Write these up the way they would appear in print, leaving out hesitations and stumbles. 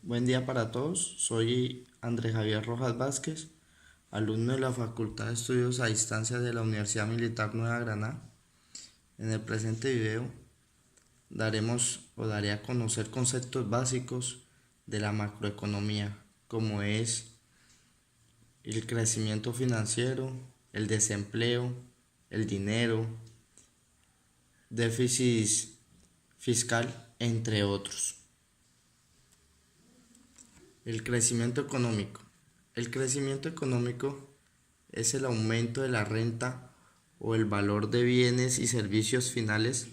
Buen día para todos, soy Andrés Javier Rojas Vázquez, alumno de la Facultad de Estudios a Distancia de la Universidad Militar Nueva Granada. En el presente video daré a conocer conceptos básicos de la macroeconomía, como es el crecimiento financiero, el desempleo, el dinero, déficit fiscal, entre otros. El crecimiento económico. El crecimiento económico es el aumento de la renta o el valor de bienes y servicios finales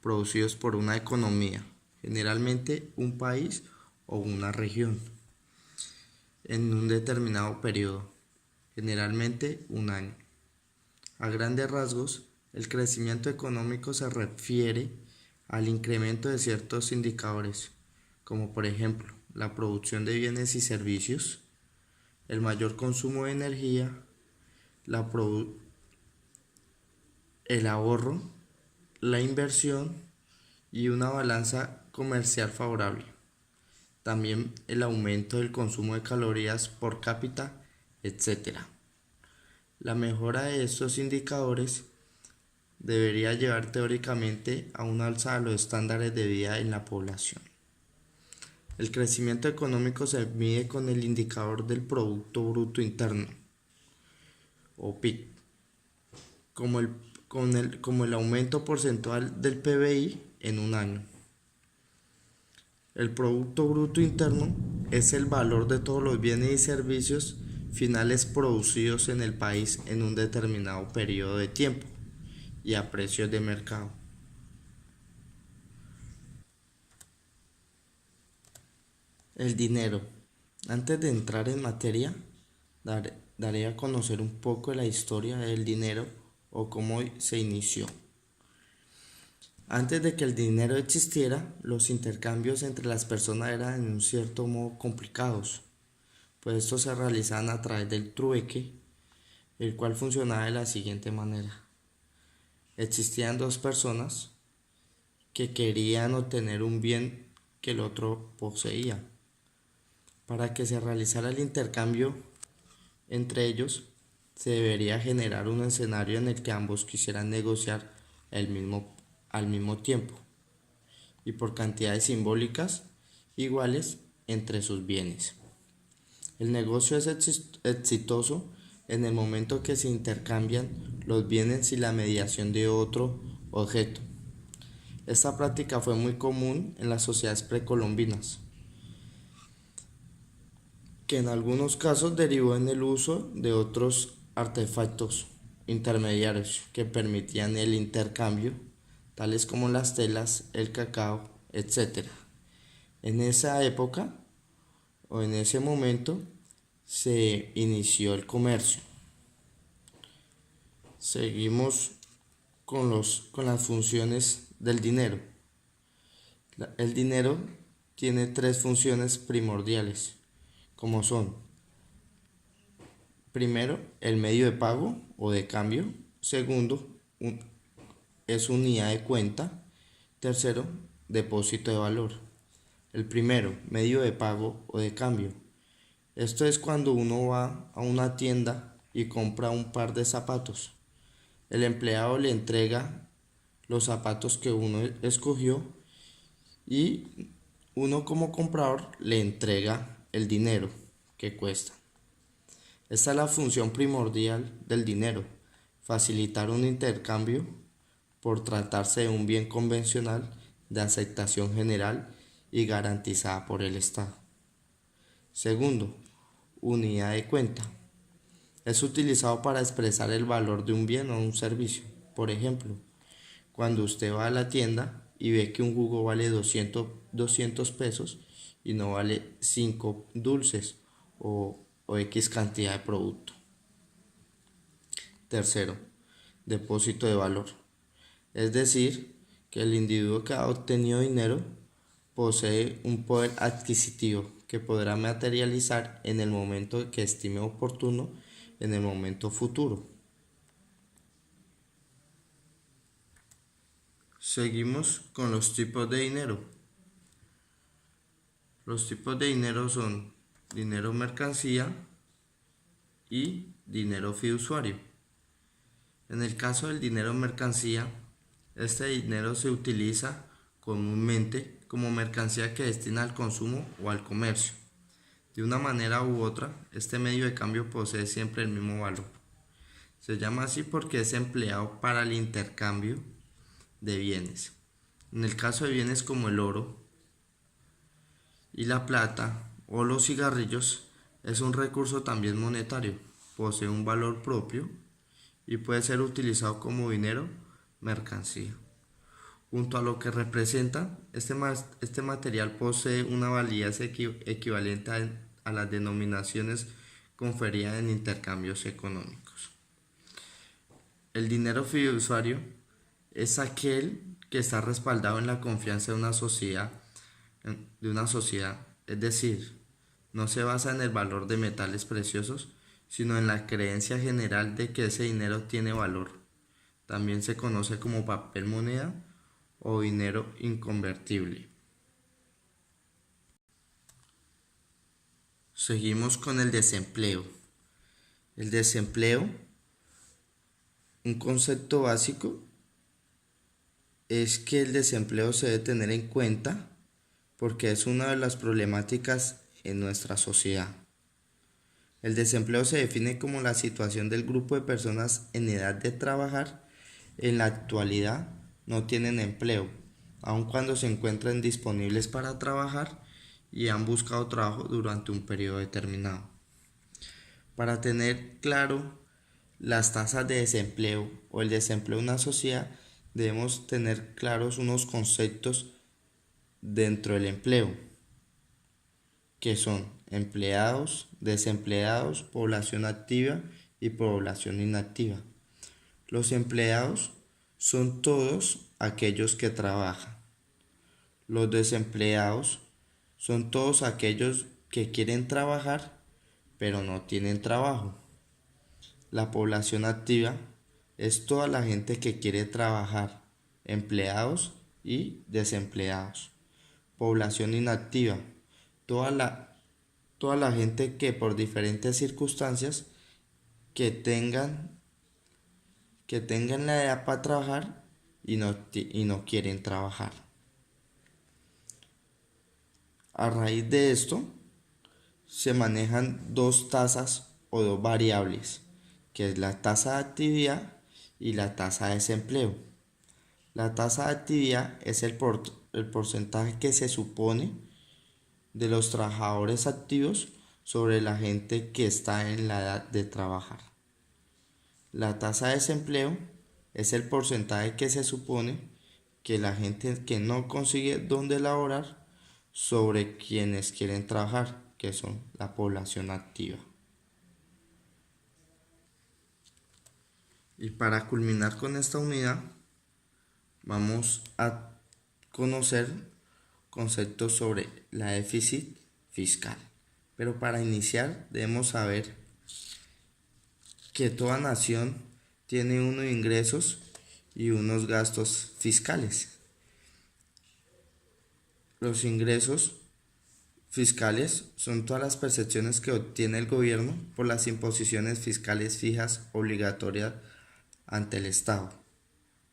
producidos por una economía, generalmente un país o una región, en un determinado periodo, generalmente un año. A grandes rasgos, el crecimiento económico se refiere al incremento de ciertos indicadores, como por ejemplo la producción de bienes y servicios, el mayor consumo de energía, el ahorro, la inversión y una balanza comercial favorable. También el aumento del consumo de calorías por cápita, etc. La mejora de estos indicadores debería llevar teóricamente a un alza de los estándares de vida en la población. El crecimiento económico se mide con el indicador del Producto Bruto Interno, o PIB, como el aumento porcentual del PBI en un año. El Producto Bruto Interno es el valor de todos los bienes y servicios finales producidos en el país en un determinado periodo de tiempo y a precios de mercado. El dinero. Antes de entrar en materia, daré a conocer un poco de la historia del dinero o cómo se inició. Antes de que el dinero existiera, los intercambios entre las personas eran en un cierto modo complicados, pues estos se realizaban a través del trueque, el cual funcionaba de la siguiente manera. Existían dos personas que querían obtener un bien que el otro poseía. Para que se realizara el intercambio entre ellos, se debería generar un escenario en el que ambos quisieran negociar al mismo tiempo y por cantidades simbólicas iguales entre sus bienes. El negocio es exitoso en el momento que se intercambian los bienes sin la mediación de otro objeto. Esta práctica fue muy común en las sociedades precolombinas, que en algunos casos derivó en el uso de otros artefactos intermediarios que permitían el intercambio, tales como las telas, el cacao, etc. En esa época o en ese momento se inició el comercio. Seguimos con las funciones del dinero. El dinero tiene tres funciones primordiales, como son: primero, el medio de pago o de cambio; segundo, es unidad de cuenta; tercero, depósito de valor. El primero, medio de pago o de cambio. Esto es cuando uno va a una tienda y compra un par de zapatos. El empleado le entrega los zapatos que uno escogió y uno como comprador le entrega el dinero que cuesta. Esta es la función primordial del dinero: facilitar un intercambio por tratarse de un bien convencional de aceptación general y garantizada por el Estado. Segundo, unidad de cuenta. Es utilizado para expresar el valor de un bien o un servicio. Por ejemplo, cuando usted va a la tienda y ve que un jugo vale 200 pesos y no vale 5 dulces o X cantidad de producto. Tercero, depósito de valor. Es decir, que el individuo que ha obtenido dinero posee un poder adquisitivo que podrá materializar en el momento que estime oportuno, en el momento futuro. Seguimos con los tipos de dinero. Los tipos de dinero son dinero mercancía y dinero fiduciario. En el caso del dinero mercancía, este dinero se utiliza comúnmente como mercancía que destina al consumo o al comercio. De una manera u otra, este medio de cambio posee siempre el mismo valor. Se llama así porque es empleado para el intercambio de bienes. En el caso de bienes como el oro y la plata o los cigarrillos, es un recurso también monetario, posee un valor propio y puede ser utilizado como dinero mercancía. Junto a lo que representa, este material posee una validez equivalente a las denominaciones conferidas en intercambios económicos. El dinero fiduciario es aquel que está respaldado en la confianza de una sociedad, es decir, no se basa en el valor de metales preciosos, sino en la creencia general de que ese dinero tiene valor. También se conoce como papel moneda o dinero inconvertible. Seguimos con el desempleo. El desempleo, un concepto básico, es que el desempleo se debe tener en cuenta porque es una de las problemáticas en nuestra sociedad. El desempleo se define como la situación del grupo de personas en edad de trabajar en la actualidad no tienen empleo, aun cuando se encuentran disponibles para trabajar y han buscado trabajo durante un periodo determinado. Para tener claro las tasas de desempleo o el desempleo en una sociedad, debemos tener claros unos conceptos dentro del empleo, que son empleados, desempleados, población activa y población inactiva. Los empleados son todos aquellos que trabajan. Los desempleados son todos aquellos que quieren trabajar pero no tienen trabajo. La población activa es toda la gente que quiere trabajar, empleados y desempleados. Población inactiva, toda la gente que por diferentes circunstancias que tengan la edad para trabajar y no quieren trabajar. A raíz de esto, se manejan dos tasas o dos variables, que es la tasa de actividad y la tasa de desempleo. La tasa de actividad es el porcentaje que se supone de los trabajadores activos sobre la gente que está en la edad de trabajar. La tasa de desempleo es el porcentaje que se supone que la gente que no consigue dónde laborar sobre quienes quieren trabajar, que son la población activa. Y para culminar con esta unidad, vamos a conocer conceptos sobre la déficit fiscal. Pero para iniciar debemos saber que toda nación tiene unos ingresos y unos gastos fiscales. Los ingresos fiscales son todas las percepciones que obtiene el gobierno por las imposiciones fiscales fijas obligatorias ante el Estado,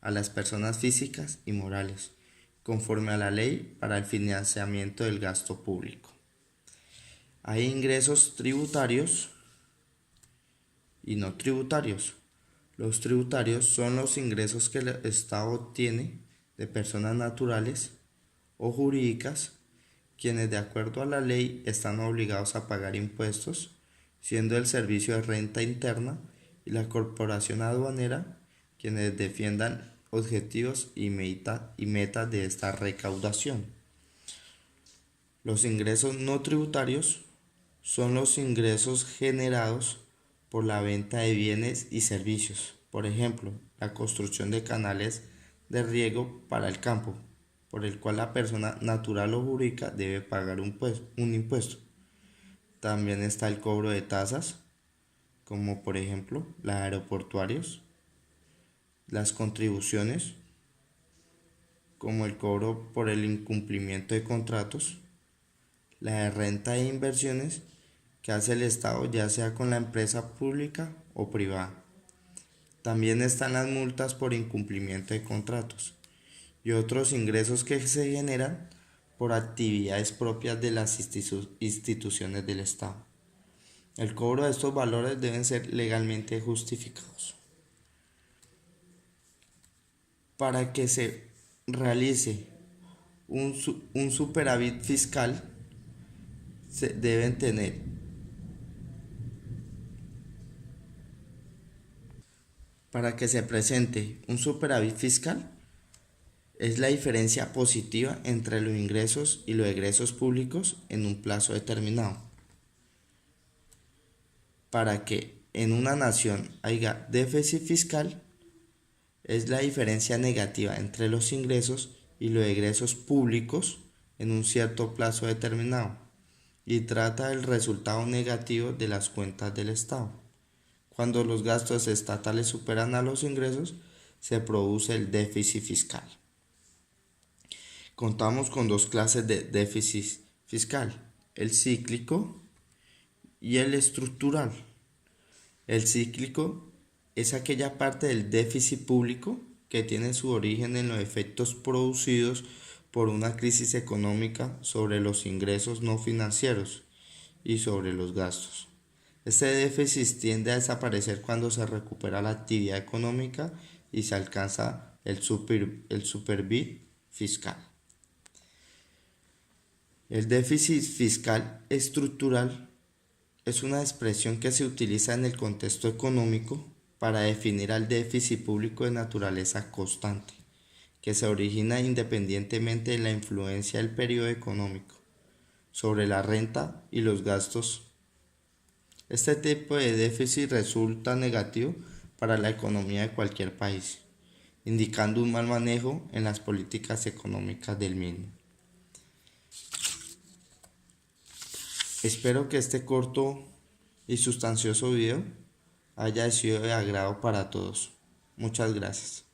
a las personas físicas y morales, conforme a la ley para el financiamiento del gasto público. Hay ingresos tributarios y no tributarios. Los tributarios son los ingresos que el Estado obtiene de personas naturales o jurídicas, quienes de acuerdo a la ley están obligados a pagar impuestos, siendo el Servicio de Renta Interna y la Corporación Aduanera quienes defiendan objetivos y metas de esta recaudación. Los ingresos no tributarios son los ingresos generados por la venta de bienes y servicios, por ejemplo, la construcción de canales de riego para el campo, por el cual la persona natural o jurídica debe pagar un impuesto. También está el cobro de tasas, como por ejemplo los aeroportuarios, las contribuciones, como el cobro por el incumplimiento de contratos, la de renta e inversiones que hace el Estado, ya sea con la empresa pública o privada. También están las multas por incumplimiento de contratos y otros ingresos que se generan por actividades propias de las instituciones del Estado. El cobro de estos valores deben ser legalmente justificados. Para que se realice un superávit fiscal, se deben tener para que se presente un superávit fiscal es la diferencia positiva entre los ingresos y los egresos públicos en un plazo determinado. Para que en una nación haya déficit fiscal, es la diferencia negativa entre los ingresos y los egresos públicos en un cierto plazo determinado y trata del resultado negativo de las cuentas del Estado. Cuando los gastos estatales superan a los ingresos, se produce el déficit fiscal. Contamos con dos clases de déficit fiscal, el cíclico y el estructural. El cíclico es aquella parte del déficit público que tiene su origen en los efectos producidos por una crisis económica sobre los ingresos no financieros y sobre los gastos. Este déficit tiende a desaparecer cuando se recupera la actividad económica y se alcanza el superávit fiscal. El déficit fiscal estructural es una expresión que se utiliza en el contexto económico para definir al déficit público de naturaleza constante, que se origina independientemente de la influencia del periodo económico sobre la renta y los gastos. Este tipo de déficit resulta negativo para la economía de cualquier país, indicando un mal manejo en las políticas económicas del mismo. Espero que este corto y sustancioso video haya sido de agrado para todos. Muchas gracias.